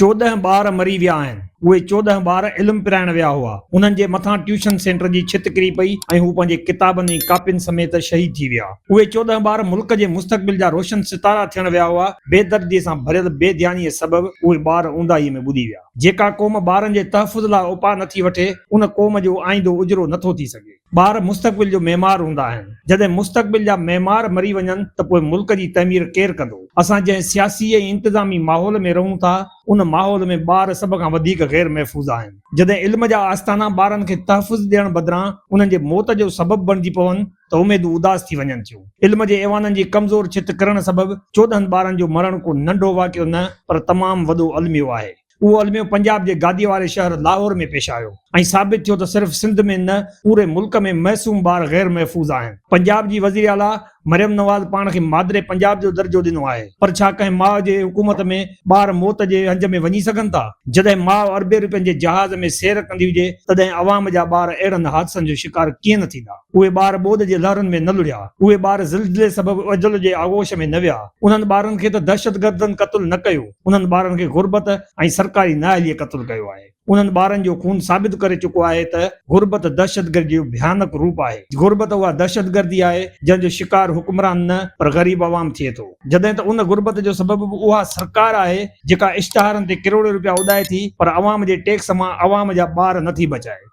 14 ॿार मरी विया आहिनि। उहे 14 ॿार इल्मु पिराइण विया हुआ। उन्हनि जे मथां ट्यूशन सेंटर जी छित किरी पई ऐं हू पंहिंजे किताबनि ऐं कापियुनि समेत शहीद थी विया। उहे 14 ॿार मुल्क जे मुस्तक़बिल जा रोशन सितारा थियण विया हुआ। बेदर्दीअ सां भरियल बेध्यानीअ सबबि उहे ॿार ऊंदाहीअ में ॿुॾी विया। जेका क़ौम ॿारनि जे तहफ़ुज़ लाइ उपा नथी वठे, उन क़ौम जो आईंदो उजरो नथो थी सघे। ॿार मुस्तक़बिल जो मेमार हूंदा आहिनि। जॾहिं मुस्तक़बिल जा मेमार मरी वञनि त पोइ मुल्क जी तमीर केरु कंदो? असां जंहिं सियासी ऐं इंतिज़ामी माहौल में रहूं था, उन माहौल में ॿार सभ खां वधीक गैर महफ़ूज़ आहिनि। जॾहिं इल्म जा आस्थाना ॿारनि खे तहफ़ुज़ ॾियण बदिरां उन्हनि जे मौत जो सबबु बणिजी पवनि त उमेदूं उदास थी वञनि थियूं। इल्म जे ऐवाननि जी कमज़ोर छित किरण सबबि 14 ॿारनि जो मरण को नंढो वाक़ियो न, पर तमामु वॾो अलमियो आहे। उहो अलमियो पंजाब जे गादीअ वारे शहर लाहौर में पेश आयो ऐं साबित थियो त सिर्फ़ सिंध में न, पूरे मुल्क में मासूम ॿार गैर महफ़ूज़ आहिनि। पंजाब जी वज़ीर आला मरियम नवाज़ पाण खे मादरे पंजाब जो दर्जो ॾिनो आहे, पर छा कंहिं माउ जे हुकूमत में ॿार मौत जे हंज में वञी सघनि था? जॾहिं माउ अरबे रुपयनि जे जहाज़ में सैर कंदी हुजे, तॾहिं अवाम जा ॿार अहिड़नि हादसनि जो शिकार कीअं न थींदा? उहे ॿार ॿोॾ जे लहरनि में न लुढ़िया। उहे ॿार ज़िलज़िले सबबि अजल जे आगोश में न विया। उन्हनि ॿारनि खे त दहशतगर्दनि क़त्ल न कयो, उन्हनि ॿारनि खे गुरबत ऐं सरकारी नाअहलीअ क़त्ल कयो आहे। उन्हनि ॿारनि जो खून साबित करे चुको आहे त गुरबत दहशतगर्दी जो भयानक रूप आहे। गुरबत उहा दहशतगर्दी आहे जंहिंजो शिकार हुक्मरान न, पर ग़रीब अवाम थिए थो। जॾहिं त उन गुरबत जो सबबु उहा सरकार आहे जेका इश्तिहारनि ते किरोड़ रुपया उॾाए थी, पर अवाम जे टैक्स मां अवाम जा ॿार नथी बचाए।